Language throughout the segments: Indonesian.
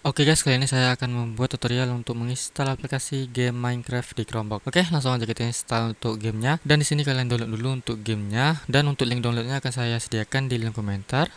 Oke guys, kali ini saya akan membuat tutorial untuk menginstal aplikasi game Minecraft di Chromebox. Oke, langsung aja kita install untuk gamenya. Dan di sini kalian download dulu untuk gamenya. Dan untuk link downloadnya akan saya sediakan di link komentar.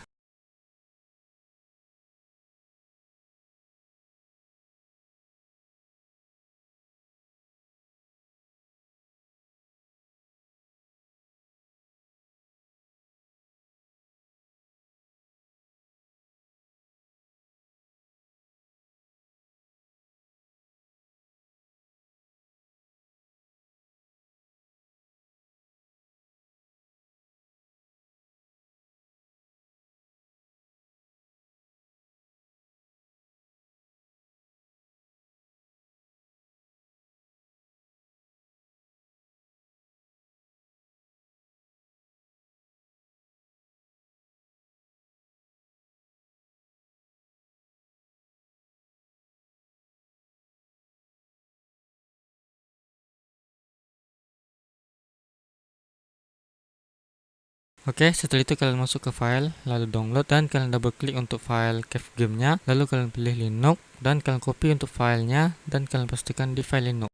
Oke, setelah itu kalian masuk ke file, lalu download dan kalian double klik untuk file cave gamenya. Lalu kalian pilih Linux dan kalian copy untuk filenya dan kalian pastikan di file Linux.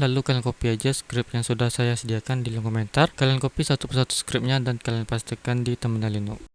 Lalu kalian copy aja script yang sudah saya sediakan di link komentar. Kalian copy satu persatu scriptnya dan kalian pastikan di terminal Linux.